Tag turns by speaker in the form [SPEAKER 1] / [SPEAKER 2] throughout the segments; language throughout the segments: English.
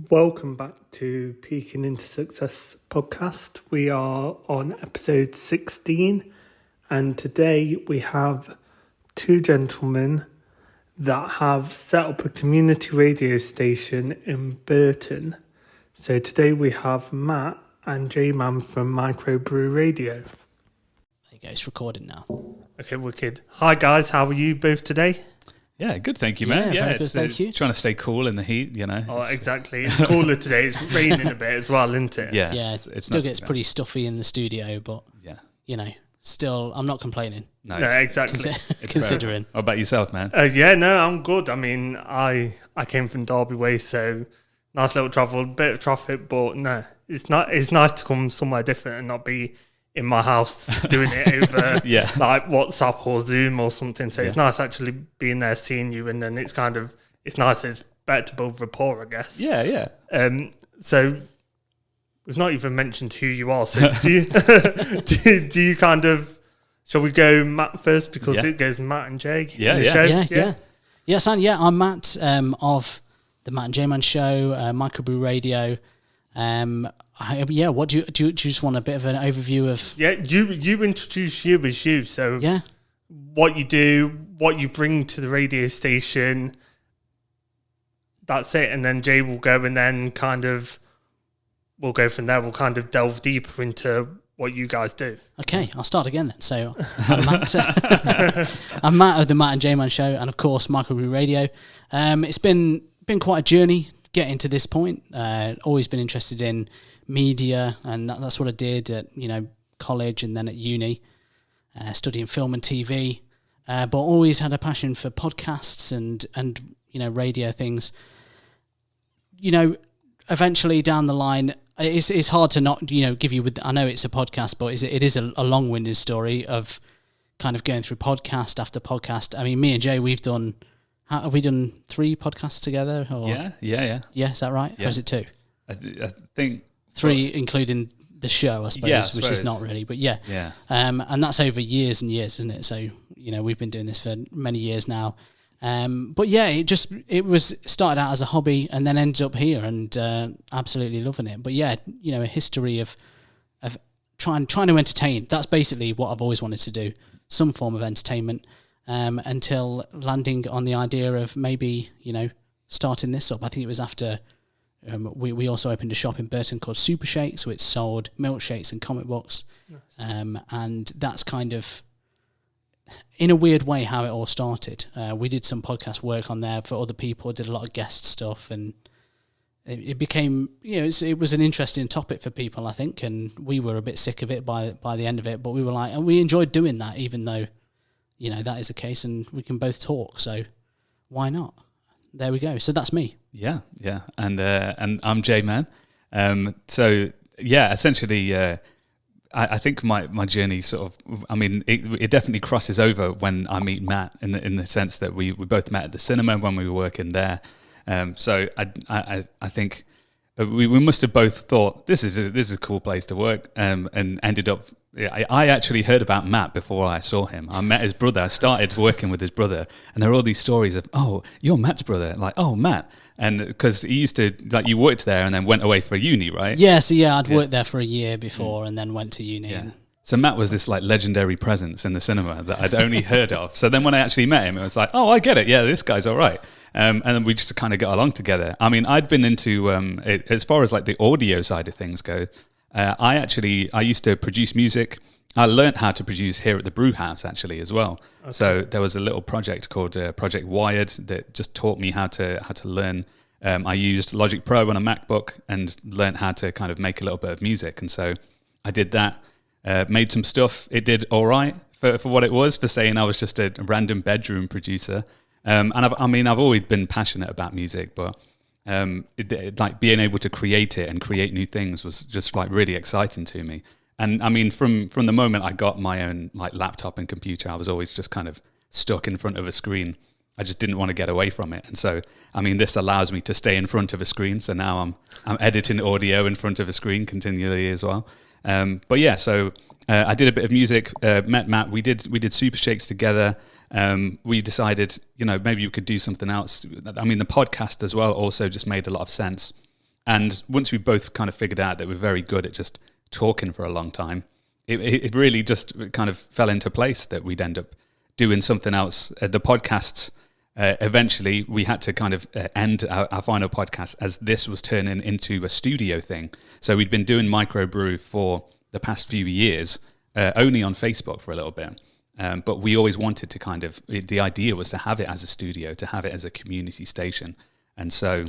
[SPEAKER 1] Welcome back to Peeking into Success podcast. We are on episode 16, and today we have two gentlemen that have set up a community radio station in Burton. So today we have Matt and J-Man from Microbrew Radio.
[SPEAKER 2] There you go, it's recording now.
[SPEAKER 1] Okay, wicked. Hi guys, how are you both today?
[SPEAKER 3] Yeah, good, thank you, man.
[SPEAKER 2] Yeah, it's thank you.
[SPEAKER 3] Trying to stay cool in the heat, you know.
[SPEAKER 1] Oh, exactly. It's cooler today. It's raining a bit as well, isn't it?
[SPEAKER 3] Yeah,
[SPEAKER 2] it still gets pretty stuffy in the studio, but still, I'm not complaining.
[SPEAKER 1] No, exactly.
[SPEAKER 2] Considering.
[SPEAKER 3] How about yourself, man?
[SPEAKER 1] I'm good. I mean, I came from Derby Way, so nice little travel, bit of traffic, but no, it's nice to come somewhere different and not be in my house doing it over like WhatsApp or Zoom or something. So it's nice actually being there, seeing you, and then it's nice. It's better to build rapport, I guess.
[SPEAKER 3] Yeah.
[SPEAKER 1] So we've not even mentioned who you are. So do you kind of? Shall we go Matt first because it goes Matt and Jay in the show?
[SPEAKER 2] Yes, and I'm Matt of the Matt and J-Man Show, Microbrew Radio. What do you just want a bit of an overview of?
[SPEAKER 1] Yeah, you introduce you as you. So what you do, what you bring to the radio station. That's it, and then Jay will go, and then we'll go from there. We'll kind of delve deeper into what you guys do.
[SPEAKER 2] Okay, I'll start again then. So I'm Matt of the Matt and J-Man Show, and of course Microbrew Radio. It's been quite a journey getting to this point. Always been interested in media, and that's what I did at college and then at uni, studying film and TV. But always had a passion for podcasts and radio things. Eventually down the line, it's hard to not give you with. I know it's a podcast, but it is a long-winded story of kind of going through podcast after podcast. I mean, me and Jay, have we done 3 podcasts together? Or?
[SPEAKER 3] Yeah.
[SPEAKER 2] Yeah, is that right?
[SPEAKER 3] Yeah.
[SPEAKER 2] Or is it 2?
[SPEAKER 3] I think
[SPEAKER 2] 3, including the show, I suppose, which is not really, but yeah. And that's over years and years, isn't it? So, we've been doing this for many years now. But yeah, it was started out as a hobby and then ended up here and absolutely loving it. But yeah, a history of trying to entertain. That's basically what I've always wanted to do, some form of entertainment, until landing on the idea of maybe, starting this up. I think it was after we also opened a shop in Burton called Super Shakes, which sold milkshakes and comic books. Nice. And that's kind of, in a weird way, how it all started. We did some podcast work on there for other people, did a lot of guest stuff, and it became, it was an interesting topic for people, I think, and we were a bit sick of it by the end of it, but we were like, and we enjoyed doing that, even though, that is the case, and we can both talk, so why not? There we go. So that's me. Yeah.
[SPEAKER 3] And I'm J-Man. Essentially, I think my journey sort of, I mean, it definitely crosses over when I meet Matt in the sense that we both met at the cinema when we were working there. So I think we must have both thought this is a cool place to work, and ended up. I actually heard about Matt before I saw him. I met his brother. I started working with his brother, and there are all these stories of, oh, you're Matt's brother, like, oh, Matt. And because he used to, like, you worked there and then went away for uni, right?
[SPEAKER 2] Yeah, so I'd worked there for a year before and then went to uni.
[SPEAKER 3] Yeah. So Matt was this like legendary presence in the cinema that I'd only heard of. So then when I actually met him, it was like, oh, I get it. Yeah, this guy's all right. And then we just kind of got along together. I mean, I'd been into, as far as like the audio side of things go, I used to produce music. I learned how to produce here at the Brew House actually as well. Okay. So there was a little project called Project Wired that just taught me how to learn. I used Logic Pro on a MacBook and learned how to kind of make a little bit of music. And so I did that, made some stuff. It did all right for what it was, for saying I was just a random bedroom producer. And I've always been passionate about music, but like being able to create it and create new things was just like really exciting to me. And I mean, from the moment I got my own like laptop and computer, I was always just kind of stuck in front of a screen. I just didn't want to get away from it. And so, I mean, this allows me to stay in front of a screen. So now I'm editing audio in front of a screen continually as well. But yeah, so I did a bit of music, met Matt. We did Super Shakes together. We decided, maybe we could do something else. I mean, the podcast as well also just made a lot of sense. And once we both kind of figured out that we're very good at just talking for a long time, it really just kind of fell into place that we'd end up doing something else. The podcasts, eventually we had to kind of end our final podcast as this was turning into a studio thing. So we'd been doing Microbrew for the past few years, only on Facebook for a little bit. But we always wanted to kind of, the idea was to have it as a studio, to have it as a community station. And so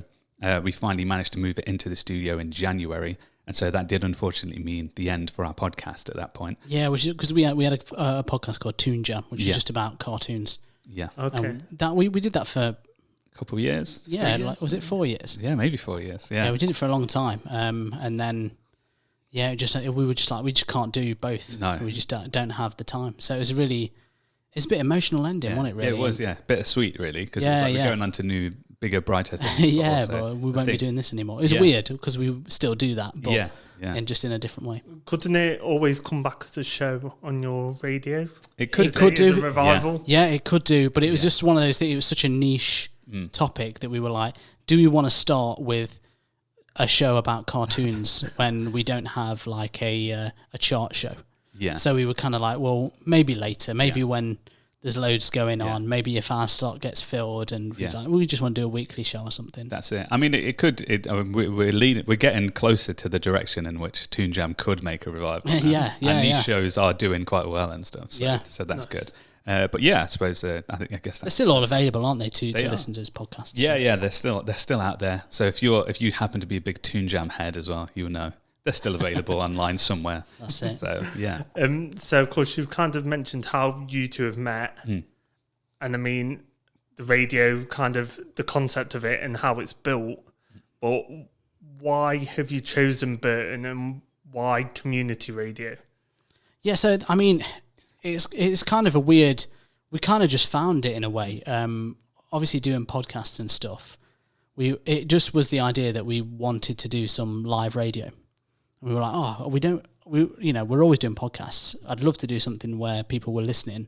[SPEAKER 3] we finally managed to move it into the studio in January. And so that did unfortunately mean the end for our podcast at that point.
[SPEAKER 2] Yeah, because we had a podcast called Toon Jam, which is just about cartoons.
[SPEAKER 3] Yeah.
[SPEAKER 1] Okay.
[SPEAKER 2] That we did that for
[SPEAKER 3] a couple of years.
[SPEAKER 2] Yeah, like, was it 4 years?
[SPEAKER 3] Yeah, maybe 4 years. Yeah,
[SPEAKER 2] we did it for a long time. And then we were just like, we just can't do both.
[SPEAKER 3] No,
[SPEAKER 2] we just don't have the time. So it's a bit emotional ending, wasn't it? Really,
[SPEAKER 3] it was. Yeah, bittersweet, really, because it was like we're going on to new, bigger, brighter things.
[SPEAKER 2] But we won't be doing this anymore. It's weird because we still do that, but and just in a different way.
[SPEAKER 1] Couldn't it always come back as a show on your radio?
[SPEAKER 3] It could.
[SPEAKER 2] It could do
[SPEAKER 1] a revival.
[SPEAKER 2] Yeah, it could do. But it was just one of those things. It was such a niche topic that we were like, do we want to start with a show about cartoons when we don't have like a chart show?
[SPEAKER 3] Yeah.
[SPEAKER 2] So we were kind of like, well, maybe later, maybe when there's loads going on, maybe if our slot gets filled, and we just want to do a weekly show or something.
[SPEAKER 3] That's it. I mean, it could. We're getting closer to the direction in which Toon Jam could make a revival. And these shows are doing quite well and stuff. So, so that's good. But I suppose I guess
[SPEAKER 2] they're still all available, aren't they? To listen to this podcast.
[SPEAKER 3] Yeah, they're still out there. So if you happen to be a big Toon Jam head as well, you'll know they're still available online somewhere.
[SPEAKER 2] That's it.
[SPEAKER 3] So yeah.
[SPEAKER 1] So of course you've kind of mentioned how you two have met, and I mean the radio, kind of the concept of it and how it's built. But why have you chosen Burton and why community radio? Yeah,
[SPEAKER 2] so I mean, it's kind of a weird. We kind of just found it in a way. Obviously, doing podcasts and stuff, it just was the idea that we wanted to do some live radio. We were like, we're always doing podcasts. I'd love to do something where people were listening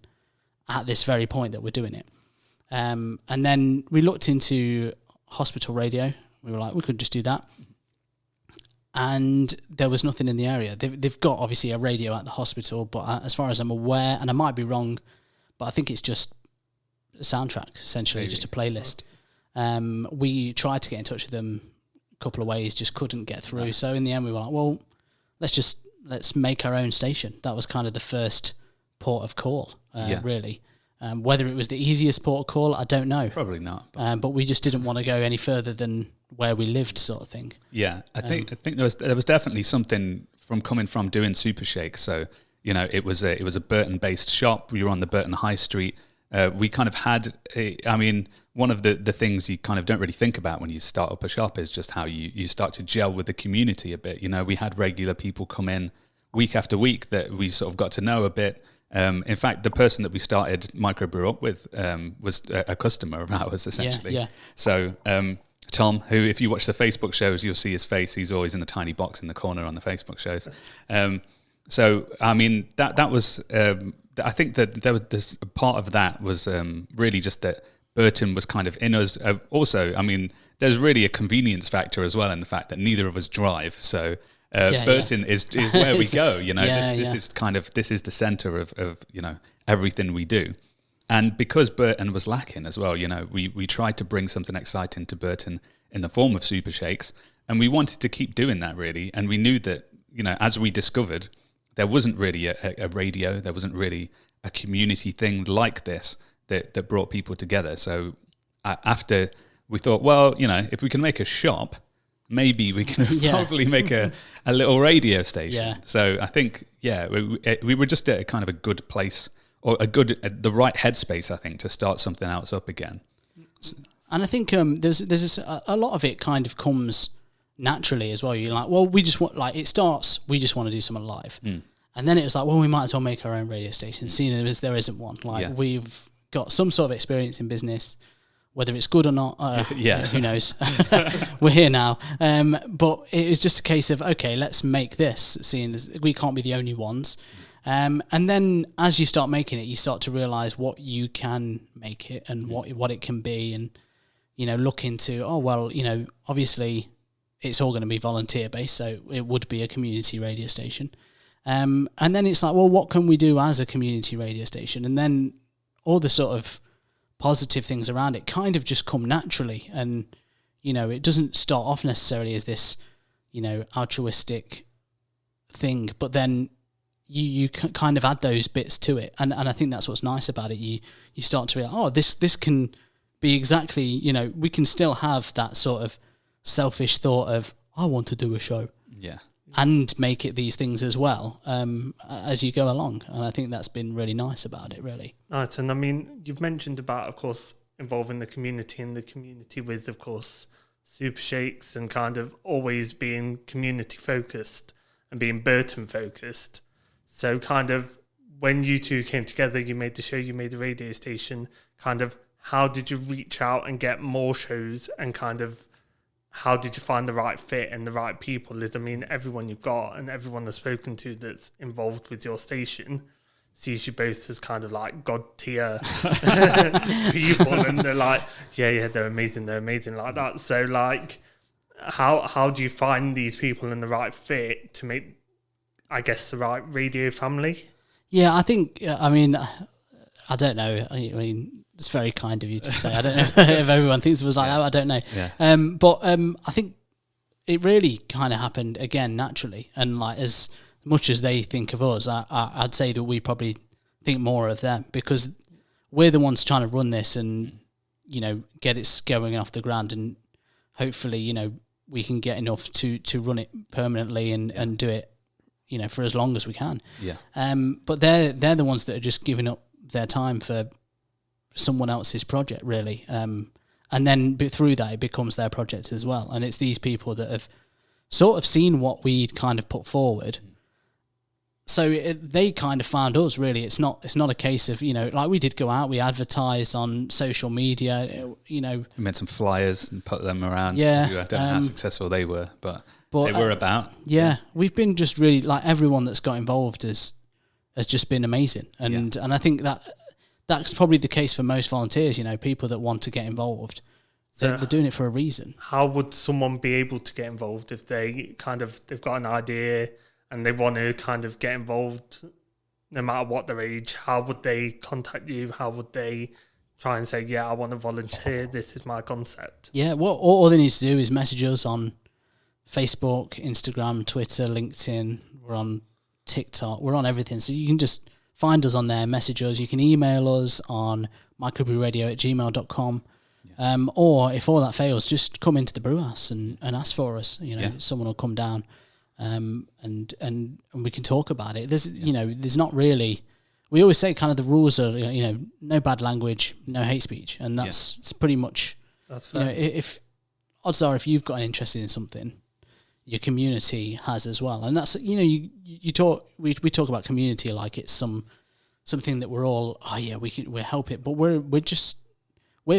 [SPEAKER 2] at this very point that we're doing it. And then we looked into hospital radio. We were like, we could just do that. And there was nothing in the area. They've got obviously a radio at the hospital, but as far as I'm aware, and I might be wrong, but I think it's just a soundtrack, essentially, just a playlist. We tried to get in touch with them couple of ways, just couldn't get through. So in the end we were like, well, let's make our own station. That was kind of the first port of call, really. Whether it was the easiest port of call, I don't know.
[SPEAKER 3] Probably not.
[SPEAKER 2] But we just didn't want to go any further than where we lived, sort of thing.
[SPEAKER 3] Yeah, I think there was definitely something coming from doing Super Shake. So it was a Burton based shop. We were on the Burton High Street. We kind of had one of the things you kind of don't really think about when you start up a shop is just how you start to gel with the community a bit. We had regular people come in week after week that we sort of got to know a bit. In fact, the person that we started Microbrew up with was a customer of ours, essentially. Yeah. So Tom, who, if you watch the Facebook shows, you'll see his face. He's always in the tiny box in the corner on the Facebook shows. So, I mean, that was... I think that there was this part of that was really just that Burton was kind of in us. Also, I mean, there's really a convenience factor as well in the fact that neither of us drive. So Burton is where we go. This is the center of everything we do. And because Burton was lacking as well, we tried to bring something exciting to Burton in the form of Super Shakes, and we wanted to keep doing that really. And we knew that as we discovered, there wasn't really a radio, there wasn't really a community thing like this that brought people together. So after we thought, well, if we can make a shop, maybe we can probably make a little radio station. Yeah. So I think, we were just at a kind of a good place, or the right headspace, I think, to start something else up again.
[SPEAKER 2] And I think there's a lot of it kind of comes naturally as well. You're like, well, we just want, like, it starts, we just want to do something live. And then it was like, well, we might as well make our own radio station, seeing as there isn't one. Like, we've got some sort of experience in business, whether it's good or not, who knows? We're here now. But it was just a case of, okay, let's make this, seeing as we can't be the only ones. And then as you start making it, you start to realise what you can make it and what it can be, and, look into, obviously it's all going to be volunteer based, so it would be a community radio station. And then it's like, well, what can we do as a community radio station? And then all the sort of positive things around it kind of just come naturally. And, you know, it doesn't start off necessarily as this, you know, altruistic thing, but then you kind of add those bits to it. And I think that's what's nice about it. You start to realize, oh, this can be exactly, you know, we can still have that sort of selfish thought of, I want to do a show.
[SPEAKER 3] Yeah.
[SPEAKER 2] And make it these things as well, as you go along. And I think that's been really nice about it, really.
[SPEAKER 1] Nice. And I mean, you've mentioned about, of course, involving the community and the community with, of course, Super Shakes and kind of always being community focused and being Burton focused. So kind of when you two came together, you made the show, you made the radio station, kind of how did you reach out and get more shows, and kind of how did you find the right fit and the right people? I mean, everyone you've got and everyone I've spoken to that's involved with your station sees you both as kind of like God tier people, and they're like, yeah, they're amazing like that. So like, how do you find these people and the right fit to make, I guess, the right radio family?
[SPEAKER 2] Yeah, I think, I mean, I don't know. I mean, it's very kind of you to say. I don't know if everyone thinks it was like that. I don't know.
[SPEAKER 3] Yeah.
[SPEAKER 2] But I think it really kind of happened again naturally. And like as much as they think of us, I'd say that we probably think more of them, because we're the ones trying to run this and, you know, get it going off the ground, and hopefully, you know, we can get enough to run it permanently and do it, you know, for as long as we can.
[SPEAKER 3] Yeah.
[SPEAKER 2] But they're the ones that are just giving up their time for someone else's project, really. And then through that, it becomes their project as well. And it's these people that have sort of seen what we'd kind of put forward. So they kind of found us, really. It's not a case of, you know, like we did go out, we advertised on social media, you know.
[SPEAKER 3] We made some flyers and put them around.
[SPEAKER 2] Yeah.
[SPEAKER 3] I don't know how successful they were, but they were about.
[SPEAKER 2] Yeah. We've been just really, like, everyone that's got involved has just been amazing. And I think that's probably the case for most volunteers, you know, people that want to get involved. They're doing it for a reason.
[SPEAKER 1] How would someone be able to get involved if they've got an idea and they want to kind of get involved no matter what their age? How would they contact you? How would they try and say, yeah, I want to volunteer, this is my concept?
[SPEAKER 2] Yeah, all they need to do is message us on Facebook, Instagram, Twitter, LinkedIn. We're on TikTok. We're on everything. So you can just find us on there, message us. You can email us on microbrewradio@gmail.com. Yeah. Or if all that fails, just come into the brew house and ask for us. You know, someone will come down and we can talk about it. You know, there's not really, we always say kind of the rules are, you know, no bad language, no hate speech. And that's pretty much,
[SPEAKER 1] that's fair.
[SPEAKER 2] You know, if odds are, if you've got an interest in something, your community has as well. And that's, you know, we talk about community like it's something that we're all, we'll help it, but we're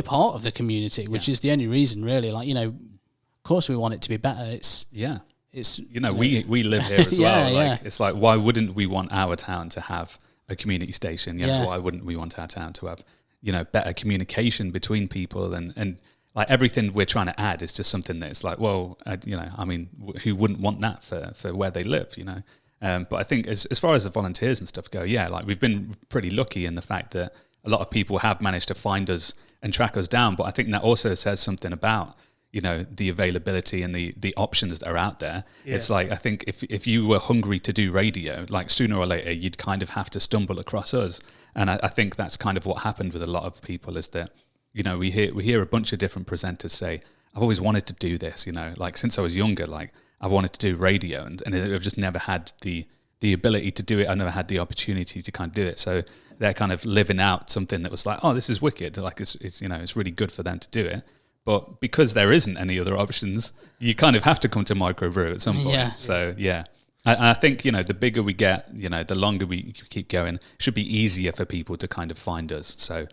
[SPEAKER 2] part of the community, which is the only reason, really. Like, you know, of course we want it to be better. It's you know, we live here as well. Like, it's like, why wouldn't we want our town to have a community station? You know, why wouldn't we want our town to have, you know, better communication between people and like everything we're trying to add is just something that's like, well, you know, I mean, who wouldn't want that for where they live, you know? But I think as far as the volunteers and stuff go, like we've been pretty lucky in the fact that a lot of people have managed to find us and track us down. But I think that also says something about, you know, the availability and the options that are out there. Yeah. It's like, I think if you were hungry to do radio, like sooner or later, you'd kind of have to stumble across us. And I think that's kind of what happened with a lot of people, is that, you know, we hear a bunch of different presenters say, I've always wanted to do this, you know, like since I was younger, like I wanted to do radio and I've just never had the ability to do it. I never had the opportunity to kind of do it. So they're kind of living out something that was like, oh, this is wicked. Like it's you know, it's really good for them to do it. But because there isn't any other options, you kind of have to come to Microbrew at some point. Yeah. So I think, you know, the bigger we get, you know, the longer we keep going, it should be easier for people to kind of find us. So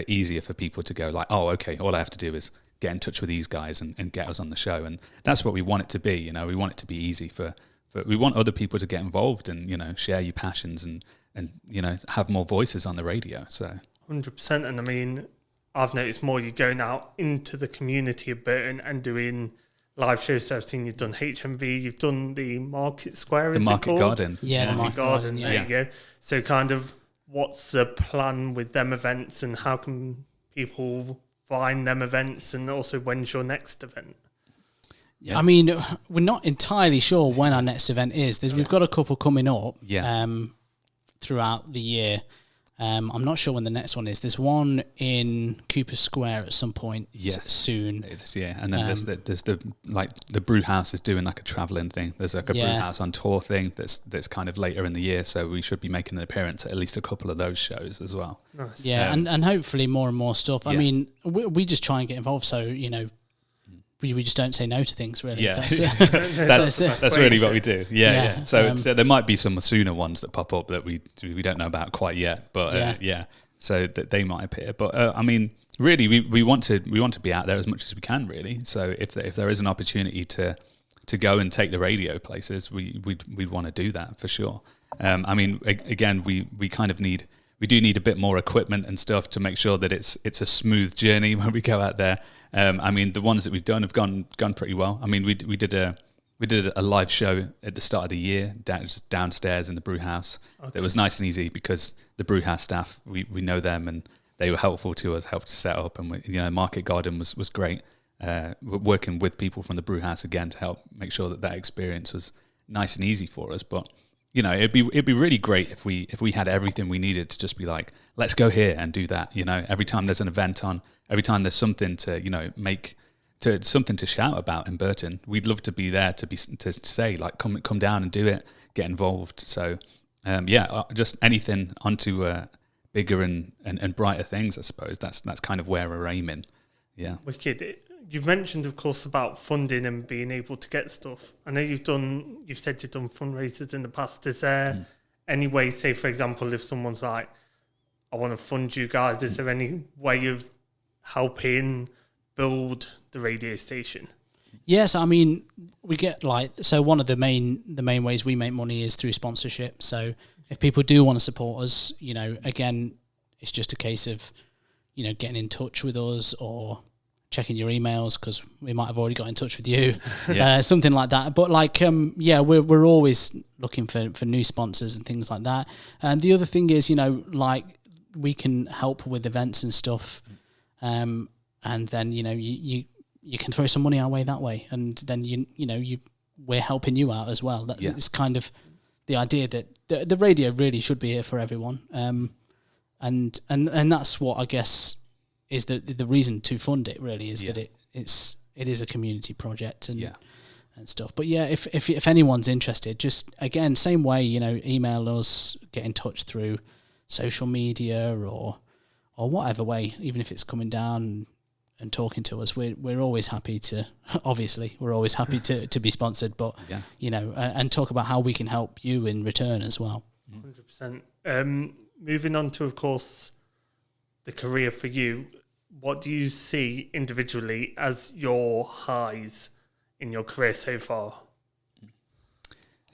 [SPEAKER 2] easier for people to go like, oh, okay, all I have to do is get in touch with these guys and get us on the show. And that's what we want it to be. You know, we want it to be easy for we want other people to get involved and, you know, share your passions and you know, have more voices on the radio. So
[SPEAKER 1] 100%. And I mean, I've noticed more you going out into the community of Burton and doing live shows. So I've seen you've done HMV, you've done the Market Square,
[SPEAKER 3] the Market Garden.
[SPEAKER 2] Yeah, the
[SPEAKER 1] Market Garden, there you go. So kind of what's the plan with them events, and how can people find them events, and also when's your next event?
[SPEAKER 2] Yeah. I mean, we're not entirely sure when our next event is. We've got a couple coming up throughout the year. I'm not sure when the next one is. There's one in Cooper Square at some point soon.
[SPEAKER 3] And then there's the brew house is doing like a travelling thing. There's like a brew house on tour thing that's kind of later in the year, so we should be making an appearance at least a couple of those shows as well.
[SPEAKER 1] Nice.
[SPEAKER 2] Yeah, and hopefully more and more stuff. I mean, we just try and get involved, so we just don't say no to things, really.
[SPEAKER 3] Yeah, that's really what we do. Yeah. So there might be some sooner ones that pop up that we don't know about quite yet, but so that they might appear. But I mean, really, we want to be out there as much as we can, really. So if there is an opportunity to go and take the radio places, we'd want to do that for sure. I mean, again, we kind of need. We do need a bit more equipment and stuff to make sure that it's a smooth journey when we go out there. I mean, the ones that we've done have gone pretty well. I mean, we did a live show at the start of the year just downstairs in the brew house. Okay. It was nice and easy because the brew house staff, we know them, and they were helpful to us, helped to set up, and Market Garden was great. Working with people from the brew house again to help make sure that experience was nice and easy for us, but. It'd be really great if we had everything we needed to just be like, let's go here and do that. Every time there's an event on, every time there's something to something to shout about in Burton, we'd love to be there to say like, come down and do it, get involved. So just anything onto bigger and brighter things. I suppose that's kind of where we're aiming. Yeah.
[SPEAKER 1] Wicked. You've mentioned, of course, about funding and being able to get stuff. I know you've said you've done fundraisers in the past. Is there any way, say, for example, if someone's like, I want to fund you guys, is there any way of helping build the radio station?
[SPEAKER 2] Yes, I mean, we get one of the main ways we make money is through sponsorship. So if people do want to support us, again, it's just a case of, getting in touch with us or checking your emails because we might have already got in touch with you, something like that. But we're always looking for new sponsors and things like that. And the other thing is, we can help with events and stuff, and then you can throw some money our way that way, and then we're helping you out as well. It's kind of the idea that the radio really should be here for everyone, and that's what I guess. Is the reason to fund it really is that it is a community project and stuff. But if anyone's interested, just again same way, email us, get in touch through social media or whatever way, even if it's coming down and talking to us, we're always happy to. Obviously, we're always happy to be sponsored, but and talk about how we can help you in return as well.
[SPEAKER 1] 100%. Moving on to, of course, the career for you. What do you see individually as your highs in your career so far?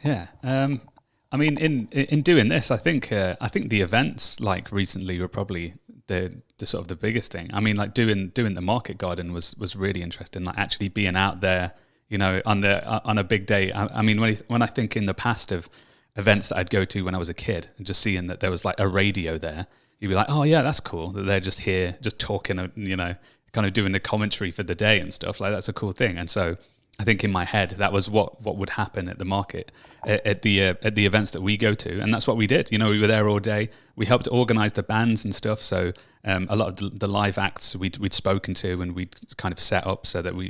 [SPEAKER 3] Yeah, I mean, in doing this, I think the events like recently were probably the sort of the biggest thing. I mean, like doing the Market Garden was really interesting. Like actually being out there, on a big day. I mean, when I think in the past of events that I'd go to when I was a kid, and just seeing that there was like a radio there. You'd be like, oh yeah, that's cool that they're just here, just talking, kind of doing the commentary for the day and stuff. Like that's a cool thing. And so I think in my head that was what would happen at the market, at the events that we go to, and that's what we did. We were there all day. We helped organise the bands and stuff. So a lot of the live acts we'd spoken to and we'd kind of set up so that we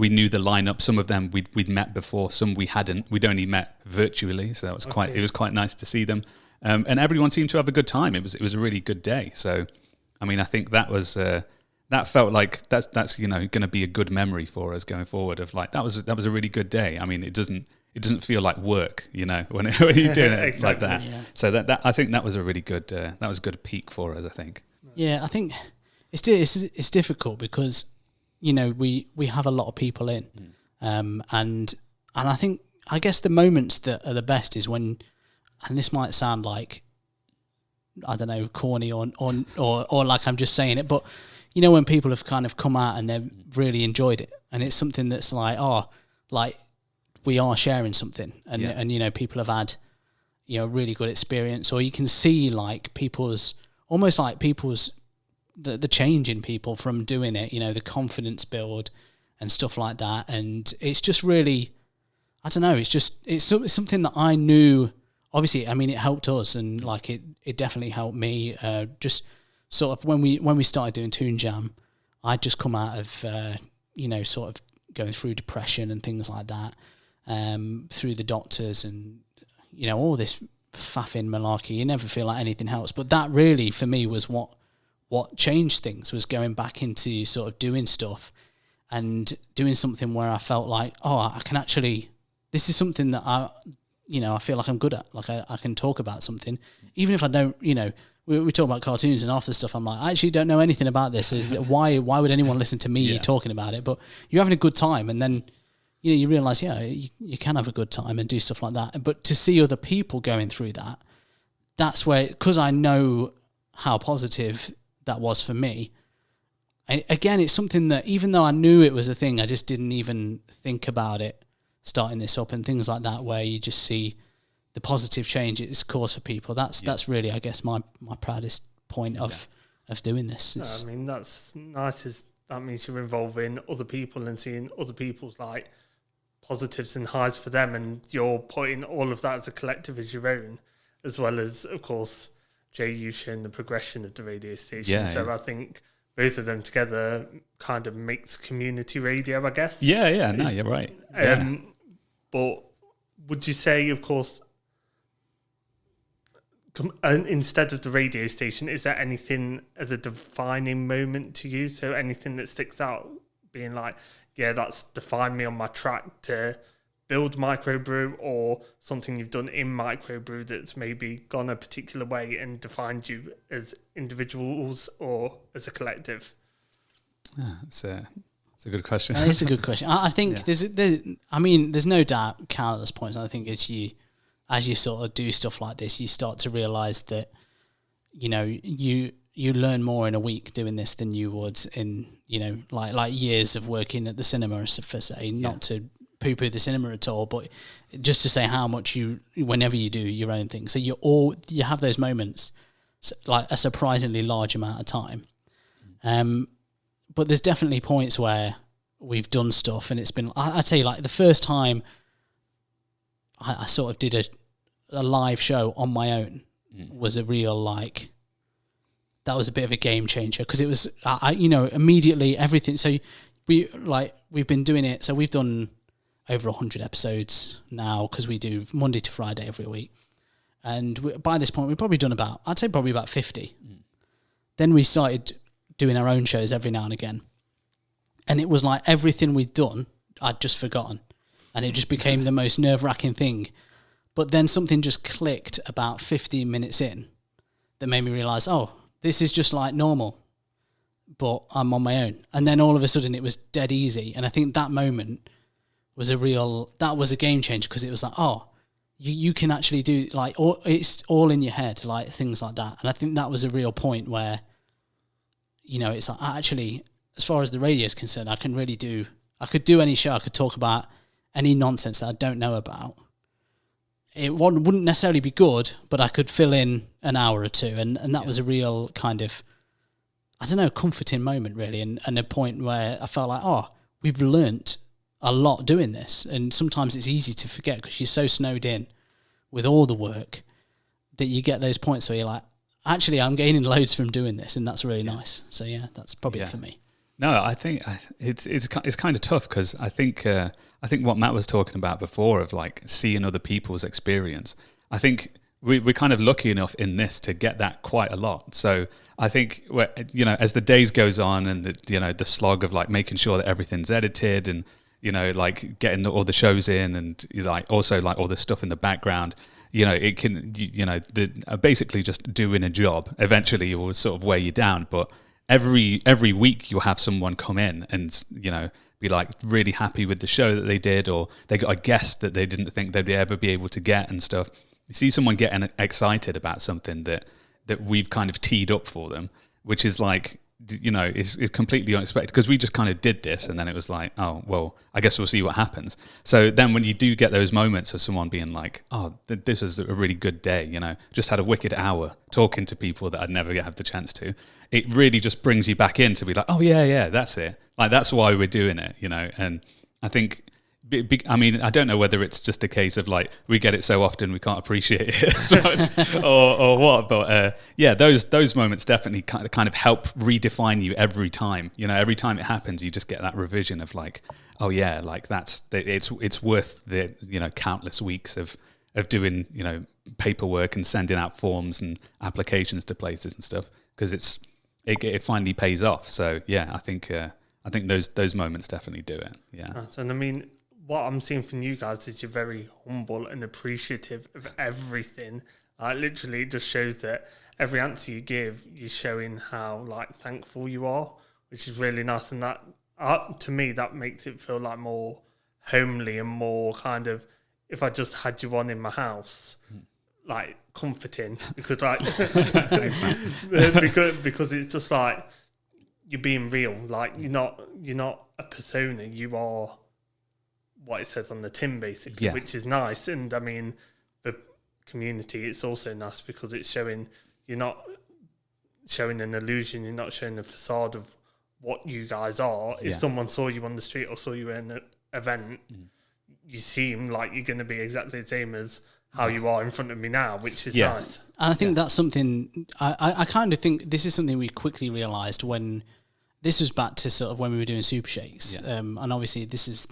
[SPEAKER 3] knew the lineup. Some of them we'd met before, some we hadn't. We'd only met virtually, so that was it was quite nice to see them. And everyone seemed to have a good time. It was a really good day. So, I mean, I think that was that felt like that's going to be a good memory for us going forward. Of like that was a really good day. I mean, it doesn't feel like work, when you're doing it exactly. Like that. Yeah. So that I think that was a really good a good peak for us. I think.
[SPEAKER 2] Yeah, I think it's difficult because we have a lot of people in, and I guess the moments that are the best is when. And this might sound like, I don't know, corny or like I'm just saying it, but when people have kind of come out and they've really enjoyed it, and it's something that's like, we are sharing something, and you know, people have had, you know, really good experience, or you can see like people's the change in people from doing it, you know, the confidence build and stuff like that. And it's just really, I don't know, it's something that I knew, obviously, I mean, it helped us, and like it definitely helped me, just sort of when we started doing Toon Jam, I'd just come out of, you know, sort of going through depression and things like that, through the doctors and, you know, all this faffing malarkey. You never feel like anything helps. But that really, for me, was what changed things, was going back into sort of doing stuff and doing something where I felt like, I can actually, this is something that I feel like I'm good at. Like I can talk about something, even if I don't, you know, we talk about cartoons and half the stuff, I'm like, I actually don't know anything about this. Why would anyone listen to me talking about it? But you're having a good time, and then, you know, you realise, you can have a good time and do stuff like that. But to see other people going through that, that's where, because I know how positive that was for me. Again, it's something that, even though I knew it was a thing, I just didn't even think about it, starting this up and things like that, where you just see the positive change it's caused for people. That's really, I guess, my proudest point of doing this.
[SPEAKER 1] I mean, that's nice. That means you're involving other people and seeing other people's like positives and highs for them, and you're putting all of that as a collective as your own, as well as, of course, Jay, you showing the progression of the radio station. I think both of them together kind of makes community radio, I guess.
[SPEAKER 3] Yeah, no, you're right.
[SPEAKER 1] But would you say, of course, instead of the radio station, is there anything as a defining moment to you? So anything that sticks out, being like, that's defined me on my track to build Microbrew, or something you've done in Microbrew that's maybe gone a particular way and defined you as individuals or as a collective?
[SPEAKER 3] It's a good question.
[SPEAKER 2] It's a good question. I think there's no doubt countless points. I think as you sort of do stuff like this, you start to realise that, you know, you learn more in a week doing this than you would in, you know, like years of working at the cinema, for say, not to poo-poo the cinema at all, but just to say how much whenever you do your own thing. So you have those moments, like a surprisingly large amount of time. But there's definitely points where we've done stuff and it's been, I'd say, like the first time I sort of did a live show on my own was a real, like, that was a bit of a game changer, because it was, you know, immediately everything. So we've been doing it. So we've done over 100 episodes now, because we do Monday to Friday every week. And by this point, we've probably done about 50. Then we started doing our own shows every now and again. And it was like everything we'd done, I'd just forgotten. And it just became the most nerve-wracking thing. But then something just clicked about 15 minutes in that made me realise, this is just like normal, but I'm on my own. And then all of a sudden it was dead easy. And I think that moment was a game changer, because it was like, you can actually do, like, it's all in your head, like things like that. And I think that was a real point where, you know, it's like, actually, as far as the radio is concerned, I could do any show, I could talk about any nonsense that I don't know about. It wouldn't necessarily be good, but I could fill in an hour or two. And that was a real kind of, I don't know, comforting moment, really. And a point where I felt like, we've learnt a lot doing this. And sometimes it's easy to forget, because you're so snowed in with all the work that you get those points where you're like, actually, I'm gaining loads from doing this. And that's really nice. So, that's probably it for me.
[SPEAKER 3] No, I think it's kind of tough, because I think what Matt was talking about before, of like seeing other people's experience, I think we're kind of lucky enough in this to get that quite a lot. So I think, you know, as the days goes on, and the slog of like making sure that everything's edited, and, you know, like getting all the shows in, and like also like all the stuff in the background, you know, it can, you know, basically just doing a job eventually will sort of weigh you down. But every week you'll have someone come in and, you know, be like really happy with the show that they did, or they got a guest that they didn't think they'd ever be able to get and stuff. You see someone getting excited about something that we've kind of teed up for them, which is like, is completely unexpected, because we just kind of did this and then it was like, oh, well, I guess we'll see what happens. So then when you do get those moments of someone being like, oh, this is a really good day, just had a wicked hour talking to people that I'd never have the chance to, it really just brings you back in to be like, oh yeah, that's it. Like, that's why we're doing it, and I think, I don't know whether it's just a case of like we get it so often we can't appreciate it as much, or what. But those moments definitely kind of help redefine you every time. Every time it happens, you just get that revision of like, oh yeah, like it's worth the countless weeks of doing paperwork and sending out forms and applications to places and stuff, because it finally pays off. So yeah, I think those moments definitely do it. Yeah,
[SPEAKER 1] and I mean, what I'm seeing from you guys is you're very humble and appreciative of everything. Literally, it just shows that every answer you give, you're showing how thankful you are, which is really nice. And that, to me, that makes it feel like more homely and more kind of, if I just had you on in my house, comforting, because because it's just like you're being real. You're not a persona. You are what it says on the tin, basically, which is nice. And I mean, for community, it's also nice because it's showing, you're not showing an illusion, you're not showing the facade of what you guys are. If someone saw you on the street or saw you in an event, you seem like you're going to be exactly the same as how you are in front of me now, which is nice.
[SPEAKER 2] And I think that's something, I kind of think this is something we quickly realised when, this was back to sort of when we were doing Super Shakes. And obviously this is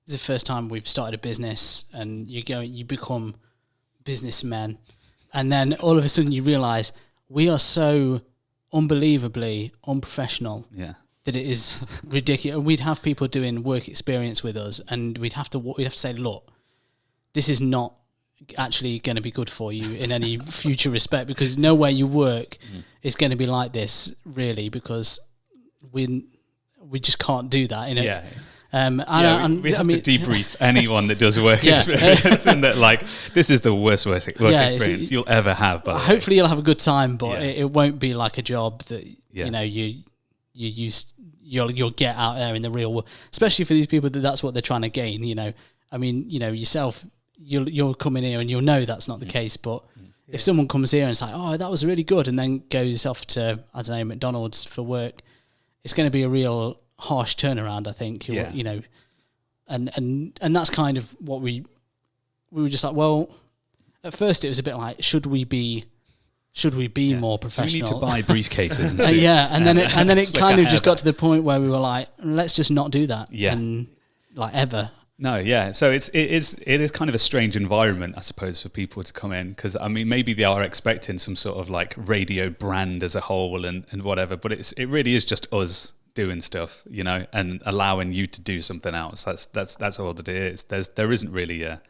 [SPEAKER 2] the first time we've started a business, and you become businessmen, and then all of a sudden you realise we are so unbelievably unprofessional that it is ridiculous. We'd have people doing work experience with us, and we'd have to say, look, this is not actually going to be good for you in any future respect, because nowhere you work is going to be like this, really, because we just can't do that. We
[SPEAKER 3] have to debrief anyone that does work experience, and that this is the worst work experience you'll ever have.
[SPEAKER 2] Hopefully you'll have a good time, but it won't be like a job that you'll get out there in the real world, especially for these people that's what they're trying to gain. I mean, yourself, you'll come in here and you'll know that's not the case, but if someone comes here and it's like, oh, that was really good, and then goes off to, I don't know, McDonald's for work, it's going to be a real harsh turnaround, I think. And that's kind of what we were just like, well, at first it was a bit like, should we be more professional?
[SPEAKER 3] Do we need to buy briefcases and suits?
[SPEAKER 2] and then it kind of just got to the point where we were like, let's just not do that. And ever.
[SPEAKER 3] No, yeah. So it is kind of a strange environment, I suppose, for people to come in, because I mean, maybe they are expecting some sort of radio brand as a whole and whatever, but it really is just us doing stuff, and allowing you to do something else. That's all that it is. There isn't really a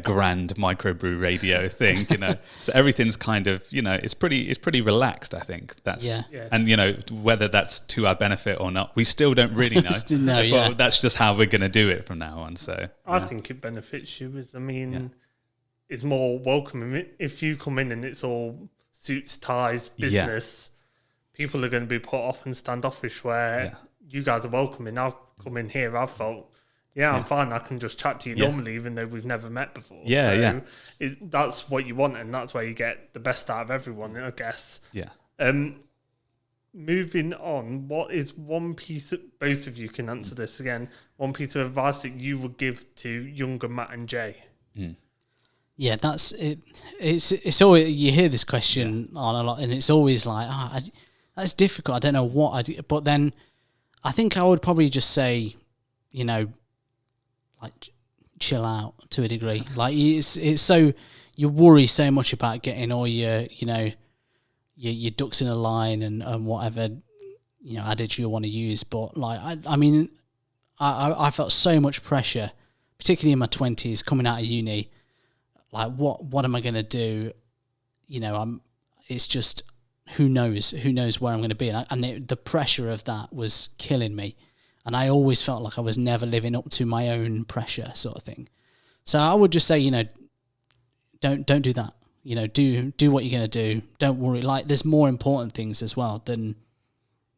[SPEAKER 3] grand microbrew radio thing, So everything's kind of, it's pretty relaxed, I think. And whether that's to our benefit or not, we still don't really know. But that's just how we're going to do it from now on. So
[SPEAKER 1] I think it benefits you. It's more welcoming. If you come in and it's all suits, ties, business, people are going to be put off and standoffish, where you guys are welcoming. I've come in here, I've felt, I'm fine, I can just chat to you normally, even though we've never met before. That's what you want, and that's where you get the best out of everyone, I guess. Moving on, what is one piece, both of you can answer this again, one piece of advice that you would give to younger Matt and Jay?
[SPEAKER 2] Yeah, that's it. It's always, you hear this question on a lot, and it's always like, that's difficult. I don't know what I do. But then I think I would probably just say, chill out to a degree. It's so, you worry so much about getting all your ducks in a line and whatever, adage you want to use. But I felt so much pressure, particularly in my 20s, coming out of uni. What am I going to do? It's just, who knows where I'm going to be. And the pressure of that was killing me. And I always felt like I was never living up to my own pressure, sort of thing. So I would just say, don't do that. Do what you're going to do. Don't worry. There's more important things as well than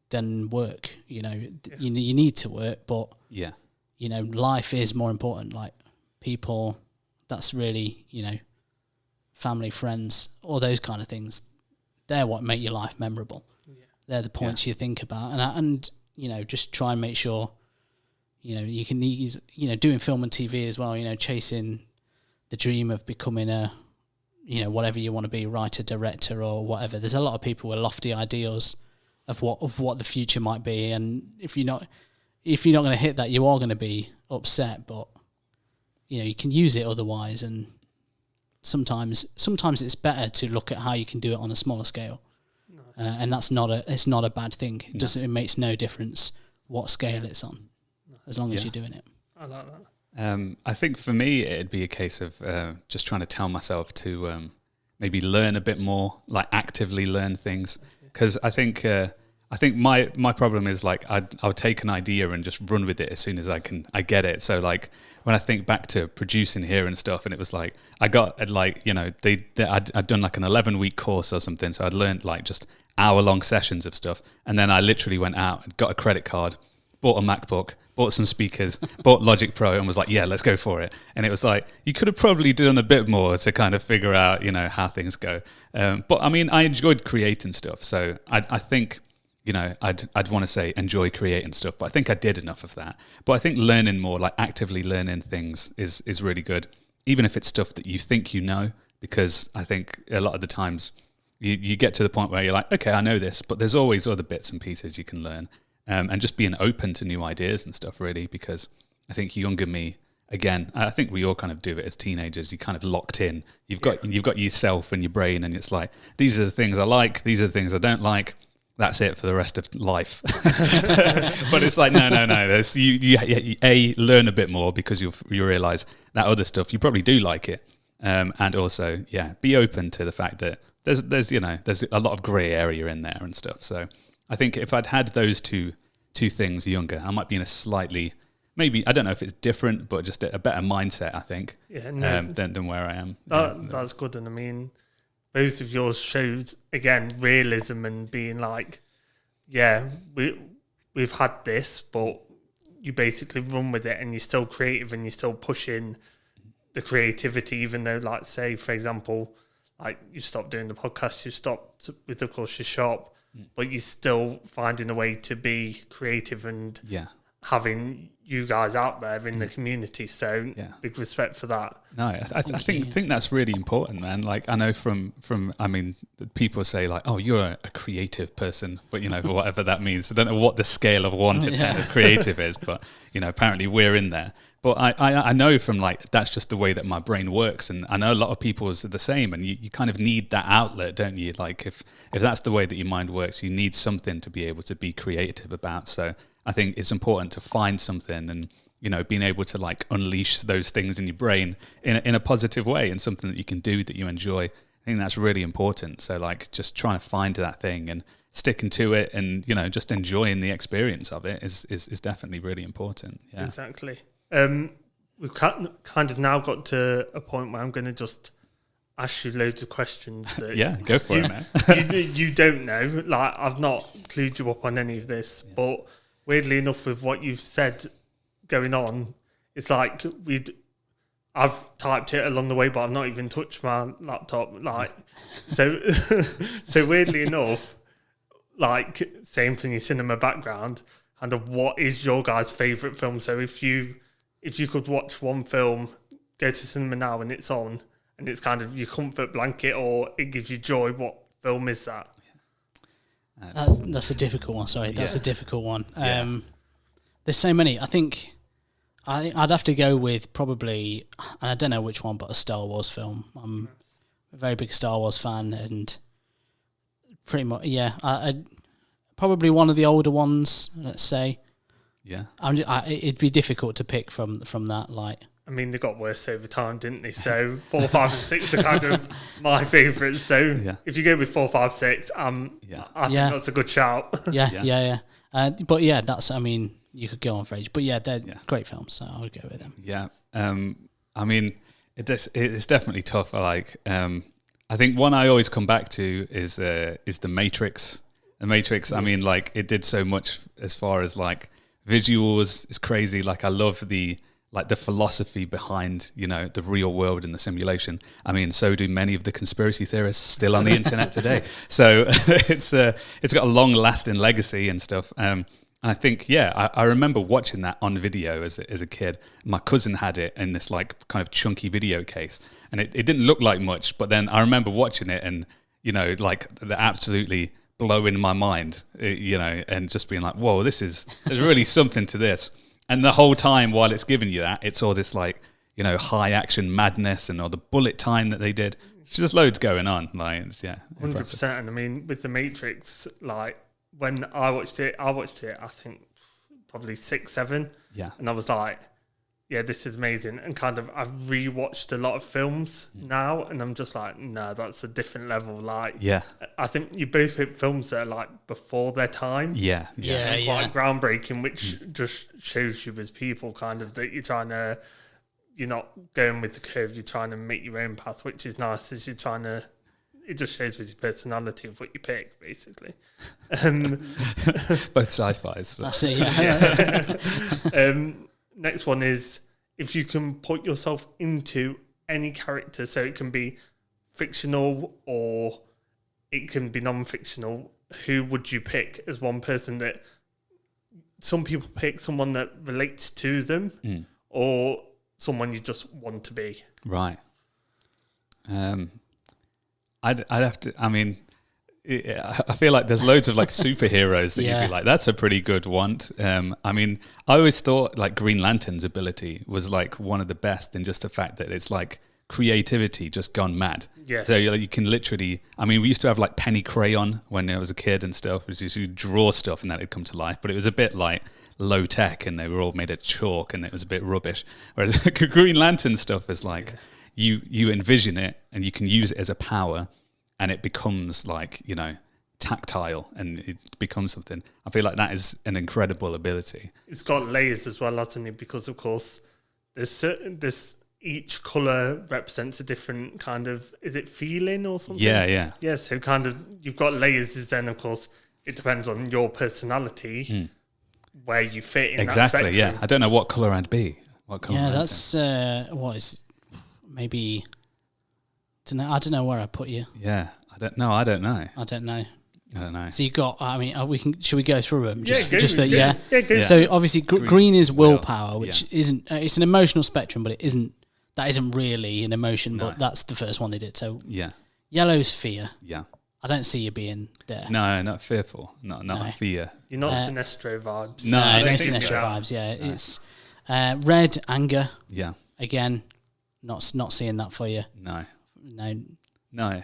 [SPEAKER 2] than work. You know, you need to work, but you know, life is more important. Like people, that's really, you know, family, friends, all those kind of things. They're what make your life memorable. Yeah. They're the points you think about, and you know, just try and make sure, you know, you can use, you know, doing film and TV as well. You know, chasing the dream of becoming a, you know, whatever you want to be, writer, director, or whatever. There's a lot of people with lofty ideals of what the future might be, and if you're not going to hit that, you are going to be upset. But you know, you can use it otherwise, and sometimes it's better to look at how you can do it on a smaller scale. Nice. And it's not a bad thing. It makes no difference what scale it's on, as long as you're doing it.
[SPEAKER 1] I like that.
[SPEAKER 3] I think for me, it'd be a case of just trying to tell myself to maybe learn a bit more, like actively learn things. Because I think my problem is like I'll take an idea and just run with it as soon as I get it. So like when I think back to producing here and stuff, and it was like I got like, you know, I'd done like an 11-week course or something, so I'd learned like just hour-long sessions of stuff, and then I literally went out and got a credit card, bought a MacBook, bought some speakers, bought Logic Pro, and was like, yeah, let's go for it. And it was like, you could have probably done a bit more to kind of figure out, you know, how things go. But I mean, I enjoyed creating stuff. So I think, you know, I'd want to say enjoy creating stuff, but I think I did enough of that. But I think learning more, like actively learning things is really good, even if it's stuff that you think you know, because I think a lot of the times you get to the point where you're like, okay, I know this, but there's always other bits and pieces you can learn. And just being open to new ideas and stuff, really, because I think younger me, again, I think we all kind of do it as teenagers. You're kind of locked in. You've got yourself and your brain, and it's like, these are the things I like, these are the things I don't like. That's it for the rest of life. But it's like, no. You learn a bit more, because you realise that other stuff, you probably do like it. And also, be open to the fact that there's a lot of grey area in there and stuff. So I think if I'd had those two things younger, I might be in a slightly, maybe, I don't know if it's different, but just a better mindset, I think, than where I am.
[SPEAKER 1] That's good. And I mean, both of yours showed, again, realism and being like, we've had this, but you basically run with it, and you're still creative, and you're still pushing the creativity, even though, like, say, for example, like you stopped doing the podcast, you stopped with the culture shop, but you're still finding a way to be creative and having you guys out there in the community. So big respect for that.
[SPEAKER 3] No, I think that's really important, man. Like I know from I mean, people say like, oh, you're a creative person, but you know, whatever that means. I don't know what the scale of 1 to 10 of creative is, but you know, apparently we're in there. But I know from like, that's just the way that my brain works. And I know a lot of people are the same, and you kind of need that outlet, don't you? Like if that's the way that your mind works, you need something to be able to be creative about. So I think it's important to find something, and, you know, being able to like unleash those things in your brain in a positive way, and something that you can do that you enjoy. I think that's really important. So like just trying to find that thing and sticking to it, and, you know, just enjoying the experience of it is definitely really important. Yeah.
[SPEAKER 1] Exactly. We've kind of now got to a point where I'm going to just ask you loads of questions. That
[SPEAKER 3] go for it, man.
[SPEAKER 1] you don't know. Like, I've not clued you up on any of this, but weirdly enough, with what you've said going on, it's like I've typed it along the way, but I've not even touched my laptop. Like, so weirdly enough, like, same from your cinema background, and what is your guys' favourite film? So if you could watch one film, go to cinema now, and it's on, and it's kind of your comfort blanket, or it gives you joy, what film is that?
[SPEAKER 2] That's a difficult one. Sorry, that's a difficult one. There's so many. I think I'd have to go with probably, and I don't know which one, but a Star Wars film. I'm a very big Star Wars fan, and pretty much, I probably one of the older ones, let's say.
[SPEAKER 3] Yeah,
[SPEAKER 1] it'd
[SPEAKER 2] be difficult to pick from that. Like,
[SPEAKER 1] I mean, they got worse over time, didn't they? So 4, 5, and 6 are kind of my favourites. So if you go with 4, 5, 6, I think that's a good shout.
[SPEAKER 2] Yeah. But that's, I mean, you could go on for ages. But they're great films, so I would go with them.
[SPEAKER 3] Yeah. I mean, it's definitely tough. Like, I think one I always come back to is The Matrix. The Matrix, I mean, like, it did so much as far as, like, visuals is crazy. Like, I love the philosophy behind, you know, the real world and the simulation. I mean, so do many of the conspiracy theorists still on the internet today. So it's got a long-lasting legacy and stuff. And I think, I remember watching that on video as a kid. My cousin had it in this, like, kind of chunky video case. And it didn't look like much, but then I remember watching it and, you know, like, the absolutely blowing my mind, you know, and just being like, whoa, there's really something to this. And the whole time while it's giving you that, it's all this, like, you know, high action madness and all the bullet time that they did. There's just loads going on. Like, it's,
[SPEAKER 1] 100%. And I mean, with The Matrix, like, when I watched it, I think probably 6, 7.
[SPEAKER 3] Yeah.
[SPEAKER 1] And I was like, yeah, this is amazing. And kind of, I've rewatched a lot of films now, and I'm just like, no, that's a different level. Like,
[SPEAKER 3] yeah,
[SPEAKER 1] I think you both pick films that are like before their time.
[SPEAKER 3] Yeah.
[SPEAKER 1] And quite groundbreaking, which just shows you as people kind of that you're not going with the curve, you're trying to make your own path, which is nice as it just shows with your personality of what you pick, basically.
[SPEAKER 3] Both sci-fis. So.
[SPEAKER 2] That's it, yeah.
[SPEAKER 1] Next one is, if you can put yourself into any character, so it can be fictional or it can be non-fictional, who would you pick as one person that some people pick someone that relates to them or someone you just want to be?
[SPEAKER 3] Right. I'd have to, I mean, I feel like there's loads of like superheroes that you'd be like, that's a pretty good one. I mean, I always thought like Green Lantern's ability was like one of the best in just the fact that it's like creativity just gone mad.
[SPEAKER 1] Yeah.
[SPEAKER 3] So you can literally, I mean, we used to have like penny crayon when I was a kid and stuff, which is you draw stuff and that would come to life, but it was a bit like low tech and they were all made of chalk and it was a bit rubbish. Whereas Green Lantern stuff is like, you envision it and you can use it as a power. And it becomes like, you know, tactile and it becomes something. I feel like that is an incredible ability.
[SPEAKER 1] It's got layers as well, hasn't it? Because, of course, each colour represents a different kind of, is it feeling or something?
[SPEAKER 3] Yeah.
[SPEAKER 1] Yeah, so kind of, you've got layers, then, of course, it depends on your personality, where you fit in that spectrum.
[SPEAKER 3] Exactly, yeah. I don't know what colour I'd be. What colour
[SPEAKER 2] Yeah, that's, what is, maybe... I don't know where I put you.
[SPEAKER 3] Yeah, I don't know.
[SPEAKER 2] So you got. I mean, should we go through them?
[SPEAKER 1] Go.
[SPEAKER 2] So obviously, green is willpower, which isn't. It's an emotional spectrum, but that isn't really an emotion. But that's the first one they did. So yellow's fear.
[SPEAKER 3] Yeah.
[SPEAKER 2] I don't see you being there.
[SPEAKER 3] No, not fearful. Not fear.
[SPEAKER 1] You're not Sinestro vibes.
[SPEAKER 2] No Sinestro vibes. Yeah, no. It's red anger.
[SPEAKER 3] Yeah.
[SPEAKER 2] Again, not seeing that for you.
[SPEAKER 3] No.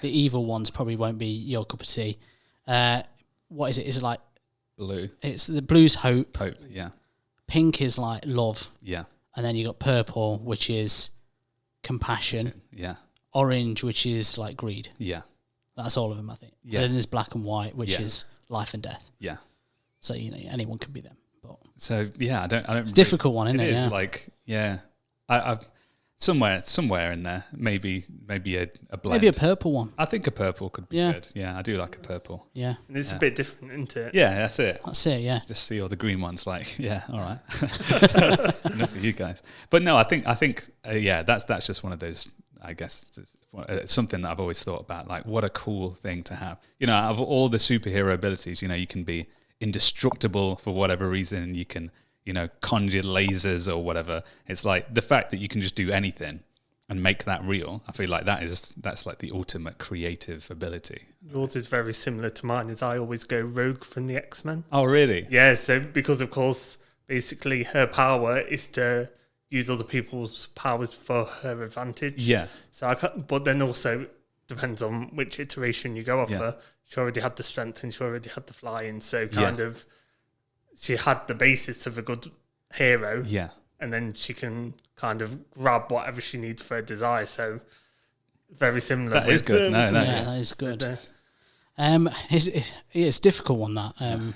[SPEAKER 2] The evil ones probably won't be your cup of tea. What is it? Is it like
[SPEAKER 3] blue?
[SPEAKER 2] It's the blue's hope.
[SPEAKER 3] Hope, yeah.
[SPEAKER 2] Pink is like love.
[SPEAKER 3] Yeah.
[SPEAKER 2] And then you got purple, which is compassion.
[SPEAKER 3] Yeah.
[SPEAKER 2] Orange, which is like greed.
[SPEAKER 3] Yeah.
[SPEAKER 2] That's all of them, I think.
[SPEAKER 3] Yeah.
[SPEAKER 2] Then there's black and white, which is life and death.
[SPEAKER 3] Yeah.
[SPEAKER 2] So anyone could be them. But
[SPEAKER 3] so I don't.
[SPEAKER 2] It's a difficult one, isn't it?
[SPEAKER 3] It is like I've somewhere in there, maybe a blend.
[SPEAKER 2] Maybe a purple one.
[SPEAKER 3] I think a purple could be good. Yeah, I do like a purple.
[SPEAKER 2] Yeah.
[SPEAKER 1] And it's a bit different, isn't it?
[SPEAKER 3] Yeah, that's it.
[SPEAKER 2] Yeah.
[SPEAKER 3] Just see all the green ones like, yeah, all right. Enough for you guys. But no, I think that's just one of those, I guess, something that I've always thought about, like what a cool thing to have. You know, out of all the superhero abilities, you know, you can be indestructible for whatever reason, you can, you know, conjure lasers or whatever. It's like the fact that you can just do anything and make that real. I feel like that's like the ultimate creative ability.
[SPEAKER 1] Yours is very similar to mine, as I always go Rogue from the X-Men.
[SPEAKER 3] Oh, really?
[SPEAKER 1] Yeah, so because of course, basically her power is to use other people's powers for her advantage.
[SPEAKER 3] Yeah.
[SPEAKER 1] So but then also depends on which iteration you go off her. She already had the strength and she already had the flying, so kind of she had the basis of a good hero. Yeah. And then she can kind of grab whatever she needs for her desire. So very similar.
[SPEAKER 3] That is good.
[SPEAKER 2] That is good. It's a difficult one, that.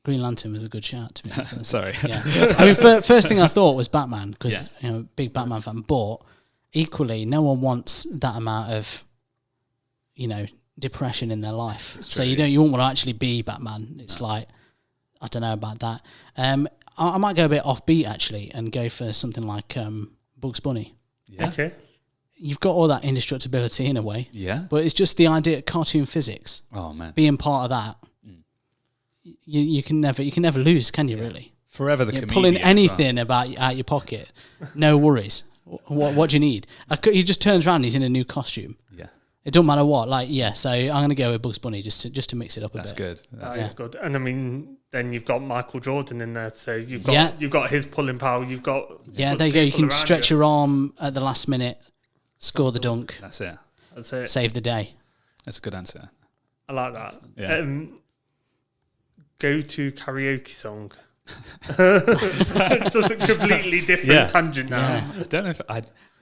[SPEAKER 2] Green Lantern was a good shout, to be honest.
[SPEAKER 3] Sorry.
[SPEAKER 2] Yeah. I mean, first thing I thought was Batman, because, you know, big Batman fan. But equally, no one wants that amount of, you know, depression in their life. So you won't want to actually be Batman. It's like, I don't know about that. I might go a bit offbeat actually and go for something like Bugs Bunny.
[SPEAKER 3] Yeah.
[SPEAKER 1] Okay.
[SPEAKER 2] You've got all that indestructibility in a way.
[SPEAKER 3] Yeah.
[SPEAKER 2] But it's just the idea of cartoon physics.
[SPEAKER 3] Oh man.
[SPEAKER 2] Being part of that, you can never lose, can you? Really?
[SPEAKER 3] Forever the comedian.
[SPEAKER 2] Pulling anything out your pocket, no worries. What do you need? He just turns around and he's in a new costume.
[SPEAKER 3] Yeah.
[SPEAKER 2] It don't matter what. So I'm going to go with Bugs Bunny just to mix it up a bit.
[SPEAKER 3] That's good.
[SPEAKER 1] That is good. And I mean, then you've got Michael Jordan in there, so you've got his pulling power. You've got
[SPEAKER 2] there you go. You can stretch your arm at the last minute, score the dunk.
[SPEAKER 3] That's it.
[SPEAKER 2] Save the day.
[SPEAKER 3] That's a good answer.
[SPEAKER 1] I like that.
[SPEAKER 3] Yeah.
[SPEAKER 1] Go to karaoke song. Just a completely different tangent now.
[SPEAKER 3] Yeah. I don't know if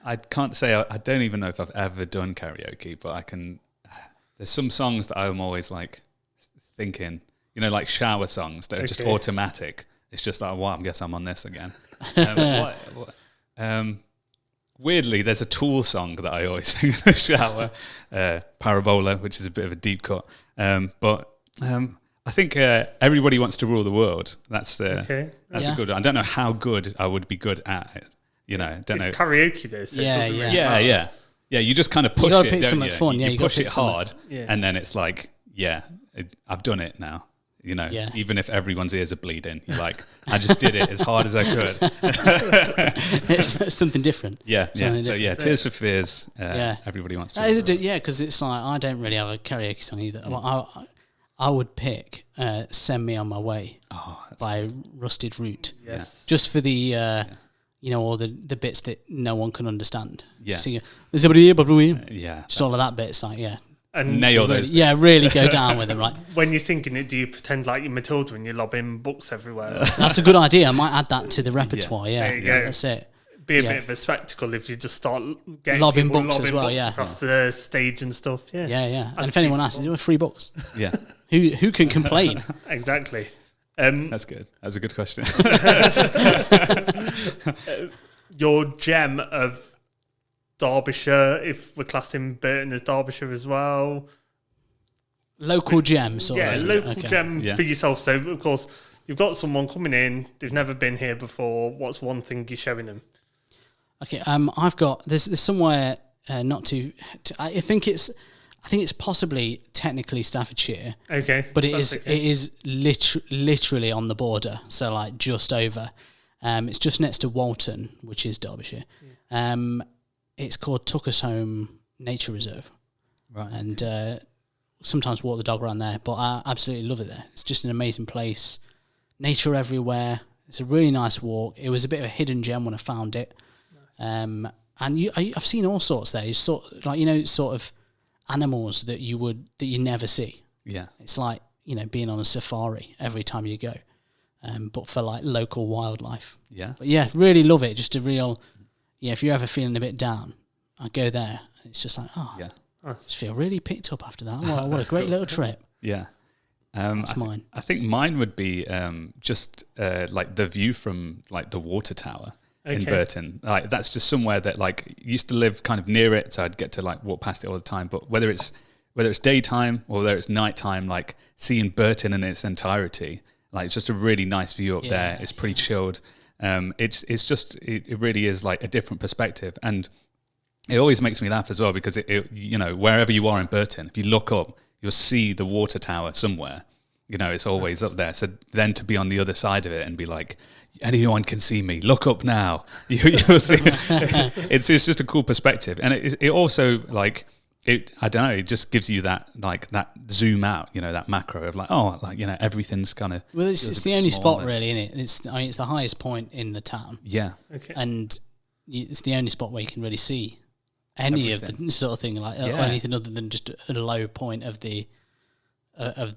[SPEAKER 3] I can't say I don't even know if I've ever done karaoke, but I can. There's some songs that I'm always like thinking, like shower songs that are just automatic. It's just like, I guess I'm on this again. Weirdly, there's a Tool song that I always sing in the shower, Parabola, which is a bit of a deep cut. But I think Everybody Wants to Rule the World. That's a good one. I don't know how good I would be good at it. Don't know.
[SPEAKER 1] It's karaoke though, so it doesn't really matter.
[SPEAKER 3] Yeah, you just kind of push
[SPEAKER 2] gotta
[SPEAKER 3] it,
[SPEAKER 2] pick
[SPEAKER 3] don't
[SPEAKER 2] something
[SPEAKER 3] you?
[SPEAKER 2] fun,
[SPEAKER 3] You
[SPEAKER 2] you gotta
[SPEAKER 3] push
[SPEAKER 2] pick
[SPEAKER 3] it
[SPEAKER 2] something.
[SPEAKER 3] hard, and then it's like, I've done it now. Even if everyone's ears are bleeding, you're like, I just did it as hard as I could.
[SPEAKER 2] It's something different.
[SPEAKER 3] So Tears for Fears. Everybody Wants to.
[SPEAKER 2] Because it's like, I don't really have a karaoke song either. I would pick "Send Me on My Way" by Rusted Root.
[SPEAKER 1] Yes.
[SPEAKER 2] Just for the all the bits that no one can understand.
[SPEAKER 3] Yeah.
[SPEAKER 2] Singing, "There's somebody here, but we."
[SPEAKER 3] Yeah.
[SPEAKER 2] Just all of that bit. It's like,
[SPEAKER 1] And
[SPEAKER 3] nail those.
[SPEAKER 2] Yeah, really go down with them. Like,
[SPEAKER 1] when you're thinking it, do you pretend like you're Matilda and you're lobbing books everywhere?
[SPEAKER 2] that's a good idea. I might add that to the repertoire.
[SPEAKER 1] There you go.
[SPEAKER 2] That's it.
[SPEAKER 1] Be a bit of a spectacle if you just start getting
[SPEAKER 2] Lobbing
[SPEAKER 1] people
[SPEAKER 2] books as well,
[SPEAKER 1] across the stage and stuff. Yeah.
[SPEAKER 2] And if anyone asks, free books.
[SPEAKER 3] Yeah.
[SPEAKER 2] Who can complain?
[SPEAKER 1] Exactly.
[SPEAKER 3] That's good. That's a good question.
[SPEAKER 1] Your gem of Derbyshire, if we're classing Burton as Derbyshire as well.
[SPEAKER 2] Local gem, sort of.
[SPEAKER 1] Local gem for yourself. So, of course, you've got someone coming in, they've never been here before. What's one thing you're showing them?
[SPEAKER 2] Okay, I've got there's somewhere not too. I think it's possibly technically Staffordshire.
[SPEAKER 1] Okay,
[SPEAKER 2] but it is literally on the border, so like just over. It's just next to Walton, which is Derbyshire. Yeah. It's called Tuckersholm Nature Reserve,
[SPEAKER 3] right?
[SPEAKER 2] And sometimes walk the dog around there, but I absolutely love it there. It's just an amazing place, nature everywhere. It's a really nice walk. It was a bit of a hidden gem when I found it. And I've seen all sorts there. You sort of animals that you never see. Yeah, it's like being on a safari every time you go, but for like local wildlife.
[SPEAKER 3] Yeah,
[SPEAKER 2] but really love it. Just a real, if you're ever feeling a bit down, I go there. It's just like I just feel really picked up after that. What a great little trip.
[SPEAKER 3] Yeah.
[SPEAKER 2] That's mine.
[SPEAKER 3] I think mine would be just like the view from like the water tower in Burton. Like that's just somewhere that like used to live kind of near it, so I'd get to like walk past it all the time. But whether it's daytime or whether it's nighttime, like seeing Burton in its entirety, like it's just a really nice view up there. It's pretty chilled. It really is like a different perspective, and it always makes me laugh as well because it wherever you are in Burton, if you look up, you'll see the water tower somewhere. It's always up there. So then to be on the other side of it and be like, anyone can see me. Look up now. You'll see. It's just a cool perspective, and it also like it. I don't know. It just gives you that zoom out. That macro of like everything's kind of.
[SPEAKER 2] Well, it's the only spot really, isn't it? It's the highest point in the town.
[SPEAKER 3] Yeah.
[SPEAKER 1] Okay.
[SPEAKER 2] And it's the only spot where you can really see any of the sort of thing, like or anything other than just a low point of the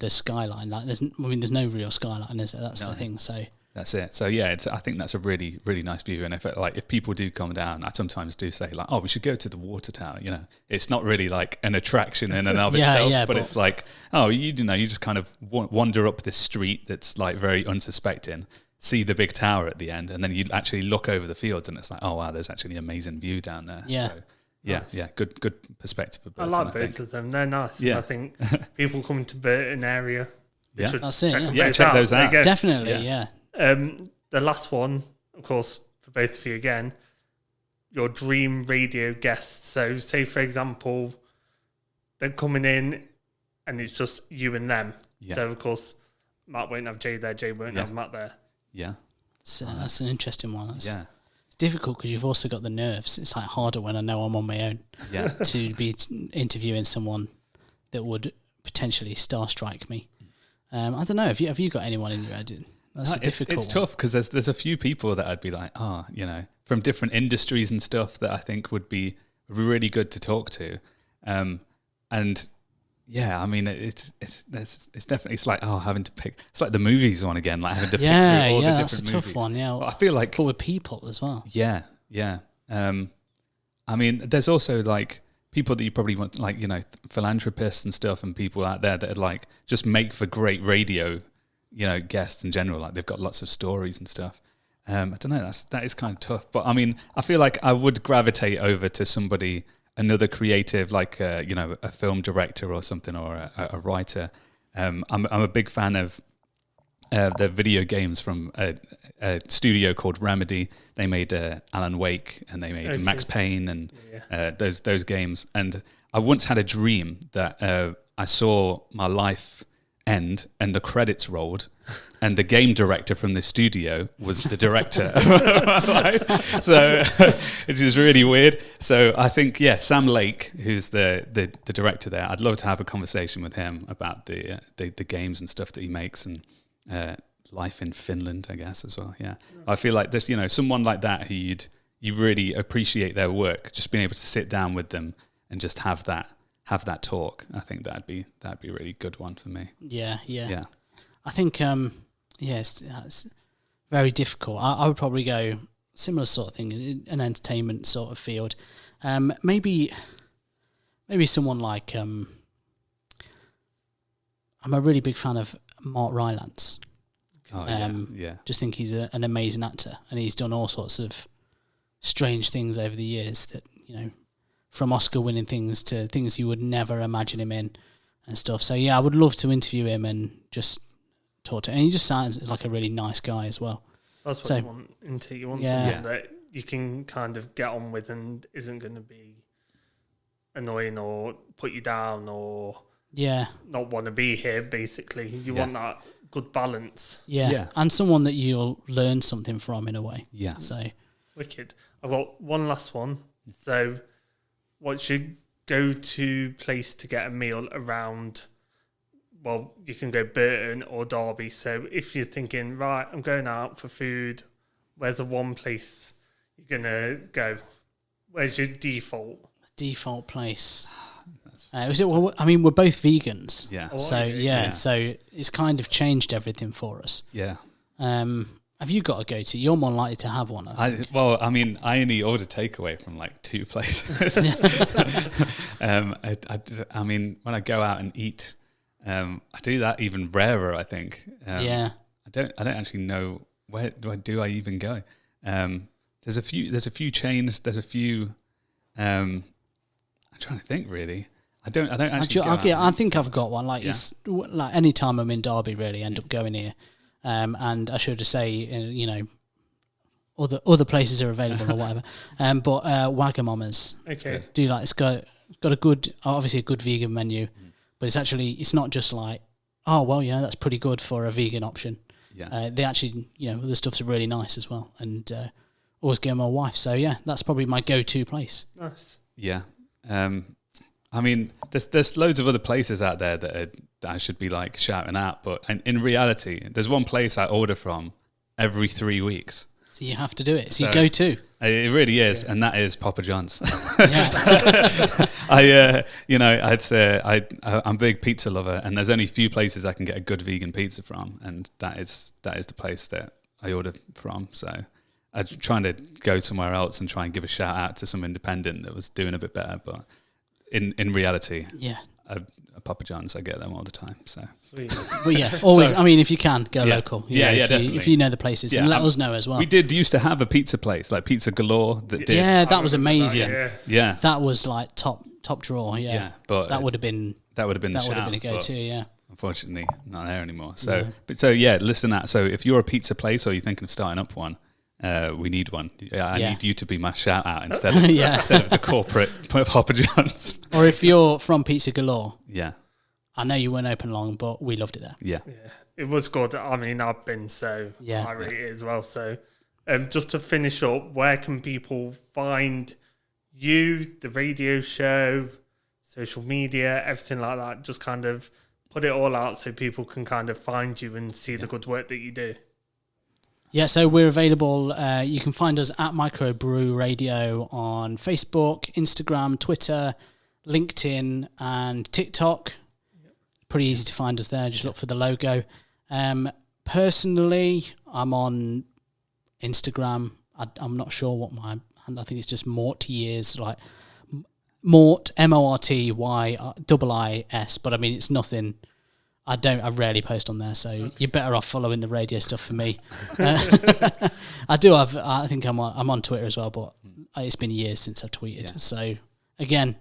[SPEAKER 2] skyline. Like there's no real skyline, is there? That's the thing. So
[SPEAKER 3] that's it. So I think that's a really, really nice view. And if people do come down, I sometimes do say like, oh, we should go to the water tower. It's not really like an attraction in and of itself, but it's like, oh, you just kind of wander up this street that's like very unsuspecting, see the big tower at the end, and then you actually look over the fields, and it's like, oh wow, there's actually an amazing view down there.
[SPEAKER 2] Yeah.
[SPEAKER 3] So, Yeah,
[SPEAKER 1] Nice.
[SPEAKER 3] yeah, good perspective of Burton.
[SPEAKER 1] I like both of them. They're nice.
[SPEAKER 3] Yeah.
[SPEAKER 1] And I think people coming to Burton area, they should
[SPEAKER 2] That's it,
[SPEAKER 1] check
[SPEAKER 2] yeah.
[SPEAKER 1] them
[SPEAKER 3] Yeah,
[SPEAKER 1] both
[SPEAKER 3] check
[SPEAKER 1] out.
[SPEAKER 3] those
[SPEAKER 1] There you
[SPEAKER 3] out.
[SPEAKER 1] go.
[SPEAKER 2] Definitely,
[SPEAKER 3] Yeah.
[SPEAKER 1] The last one, of course, for both of you again, your dream radio guest. So, say for example, they're coming in, and it's just you and them.
[SPEAKER 3] Yeah.
[SPEAKER 1] So, of course, Matt won't have Jay there. Jay won't have Matt there.
[SPEAKER 3] Yeah.
[SPEAKER 2] So that's an interesting one. That's
[SPEAKER 3] Yeah.
[SPEAKER 2] difficult because you've also got the nerves. It's like harder when I know I'm on my own
[SPEAKER 3] Yeah.
[SPEAKER 2] to be interviewing someone that would potentially starstrike me. I don't know. Have you got anyone in your head? That's a difficult
[SPEAKER 3] It's
[SPEAKER 2] one.
[SPEAKER 3] tough because there's a few people that I'd be like, from different industries and stuff that I think would be really good to talk to. And yeah, I mean, it's definitely, it's like, having to pick, it's like the movies one again, like having to pick through all the different
[SPEAKER 2] that's a tough
[SPEAKER 3] movies.
[SPEAKER 2] one. Yeah,
[SPEAKER 3] But I feel like,
[SPEAKER 2] but with people as well.
[SPEAKER 3] yeah. I mean, there's also like people that you probably want, like, philanthropists and stuff, and people out there that are like just make for great radio, guests in general. Like they've got lots of stories and stuff. I don't know. That is kind of tough. But I mean, I feel like I would gravitate over to another creative, like a film director or something, or a writer. I'm a big fan of the video games from a studio called Remedy. They made Alan Wake, and they made Max Payne, and those games. And I once had a dream that I saw my life end, and the credits rolled, and the game director from the studio was the director of my life. So it is really weird. So I think, Sam Lake, who's the director there, I'd love to have a conversation with him about the games and stuff that he makes, and life in Finland, I guess, as well. Yeah, I feel like there's someone like that who you really appreciate their work. Just being able to sit down with them and just have that talk. I think that'd be a really good one for me.
[SPEAKER 2] Yeah. I think it's very difficult. I would probably go similar sort of thing, an entertainment sort of field. Maybe someone like I'm a really big fan of Mark Rylance. Just think he's an amazing actor, and he's done all sorts of strange things over the years that, from Oscar-winning things to things you would never imagine him in and stuff. So, I would love to interview him and just talk to him. And he just sounds like a really nice guy as well.
[SPEAKER 1] That's what you want into. You want someone that you can kind of get on with and isn't going to be annoying or put you down or not want to be here, basically. You want that good balance.
[SPEAKER 2] Yeah, and someone that you'll learn something from in a way.
[SPEAKER 3] Yeah.
[SPEAKER 2] So
[SPEAKER 1] wicked. I've got one last one. So what's your go-to place to get a meal around? Well, you can go Burton or Derby. So if you're thinking, right, I'm going out for food, where's the one place you're going to go? Where's your default
[SPEAKER 2] place? We're both vegans.
[SPEAKER 3] Yeah.
[SPEAKER 2] So it's kind of changed everything for us.
[SPEAKER 3] Yeah.
[SPEAKER 2] Have you got a go-to? You're more likely to have one, I think.
[SPEAKER 3] I only order takeaway from like 2 places. I mean, when I go out and eat, I do that even rarer, I think. I don't actually know where do I even go. There's a few chains. There's a few. I'm trying to think really. I don't actually.
[SPEAKER 2] I think I've got one. It's like any time I'm in Derby, really end up going here. And I should say, other places are available or whatever. But Wagamama's, it's got a good, obviously a good vegan menu, but it's not just like, that's pretty good for a vegan option.
[SPEAKER 3] Yeah.
[SPEAKER 2] They actually, the stuff's really nice as well, and always go with my wife. So that's probably my go-to place.
[SPEAKER 1] Nice.
[SPEAKER 3] Yeah. I mean, there's loads of other places out there that I should be like shouting out, but in reality, there's one place I order from every 3 weeks.
[SPEAKER 2] So you have to do it. So you go to.
[SPEAKER 3] It really is, and that is Papa John's.
[SPEAKER 2] Yeah.
[SPEAKER 3] I'm a big pizza lover, and there's only a few places I can get a good vegan pizza from, and that is the place that I order from. So I'm trying to go somewhere else and try and give a shout out to some independent that was doing a bit better, but in reality, Papa John's. I get them all the time. So,
[SPEAKER 2] but yeah, always. I mean, if you can go local,
[SPEAKER 3] definitely.
[SPEAKER 2] If you know the places, and let us know as well.
[SPEAKER 3] We did used to have a pizza place like Pizza Galore that did.
[SPEAKER 2] Yeah, that was amazing.
[SPEAKER 3] Yeah,
[SPEAKER 2] that was like top draw. Yeah,
[SPEAKER 3] but
[SPEAKER 2] that would have been
[SPEAKER 3] a
[SPEAKER 2] go-to. Yeah.
[SPEAKER 3] Unfortunately, not there anymore. So, listen to that. So, if you're a pizza place or you're thinking of starting up one, we need one. I need you to be my shout out instead of the corporate Papa John's.
[SPEAKER 2] Or if you're from Pizza Galore,
[SPEAKER 3] I
[SPEAKER 2] know you weren't open long, but we loved it there.
[SPEAKER 1] Yeah, it was good. I mean, I've been, so I rate it as well. So, just to finish up, where can people find you, the radio show, social media, everything like that? Just kind of put it all out so people can kind of find you and see the good work that you do.
[SPEAKER 2] Yeah, so we're available. You can find us at Microbrew Radio on Facebook, Instagram, Twitter, LinkedIn, and TikTok. Pretty easy to find us there. Just look for the logo. Personally, I'm on Instagram. I'm not sure what my handle. I think it's just Mort Years, like Mort MORTYIIS. But I mean, it's nothing. I rarely post on there, so you're better off following the radio stuff for me. I think I'm on Twitter as well, but it's been years since I've tweeted. Yeah. So again,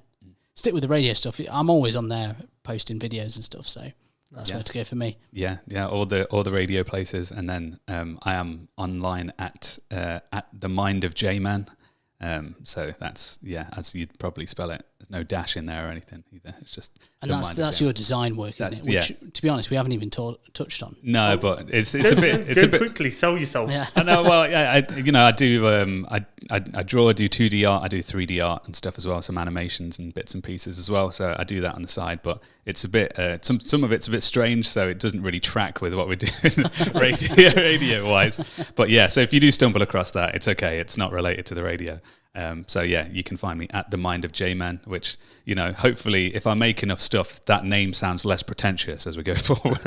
[SPEAKER 2] stick with the radio stuff. I'm always on there posting videos and stuff, so that's where to go for me. Yeah, all the radio places, and then I am online at the Mind of J-Man. So that's as you'd probably spell it. There's no dash in there or anything either. It's just that's your design work, isn't it? Which, to be honest, we haven't even touched on.
[SPEAKER 3] No, but it's a bit
[SPEAKER 1] quickly sell yourself.
[SPEAKER 2] Yeah.
[SPEAKER 3] I know. Well, I do. I draw, I do 2D art, I do 3D art and stuff as well. Some animations and bits and pieces as well. So I do that on the side. But it's a bit. Some of it's a bit strange, so it doesn't really track with what we're doing radio wise. But so if you do stumble across that, it's okay. It's not related to the radio. You can find me at the Mind of J-Man, which, hopefully if I make enough stuff, that name sounds less pretentious as we go forward.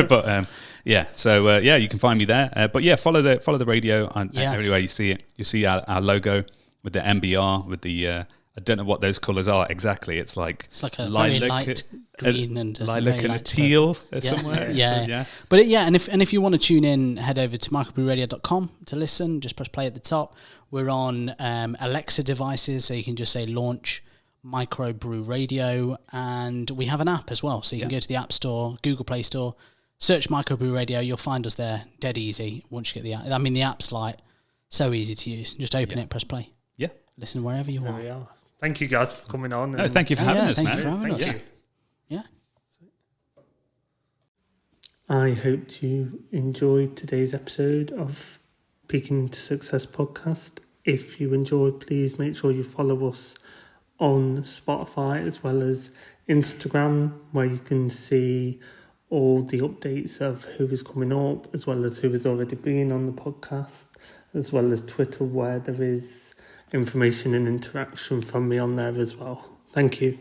[SPEAKER 3] But you can find me there. Follow the radio on everywhere you see it. You see our logo with the MBR, with the I don't know what those colours are exactly. It's like
[SPEAKER 2] a lilac, very light green and
[SPEAKER 3] lilac and a teal somewhere.
[SPEAKER 2] Yeah. But if you want to tune in, head over to microbrewradio.com to listen. Just press play at the top. We're on Alexa devices, so you can just say launch Microbrew Radio, and we have an app as well. So you can go to the App Store, Google Play Store, search Microbrew Radio. You'll find us there, dead easy. Once you get the app, I mean the app's like so easy to use. Just open it, press play. Yeah, listen wherever you want.
[SPEAKER 1] We are. Thank you guys for coming on.
[SPEAKER 3] No, thank you for having us, man.
[SPEAKER 1] Thank you.
[SPEAKER 2] Yeah.
[SPEAKER 1] I hope you enjoyed today's episode of Peaking to Success podcast. If you enjoyed, please make sure you follow us on Spotify as well as Instagram, where you can see all the updates of who is coming up, as well as who has already been on the podcast, as well as Twitter, where there is information and interaction from me on there as well. Thank you.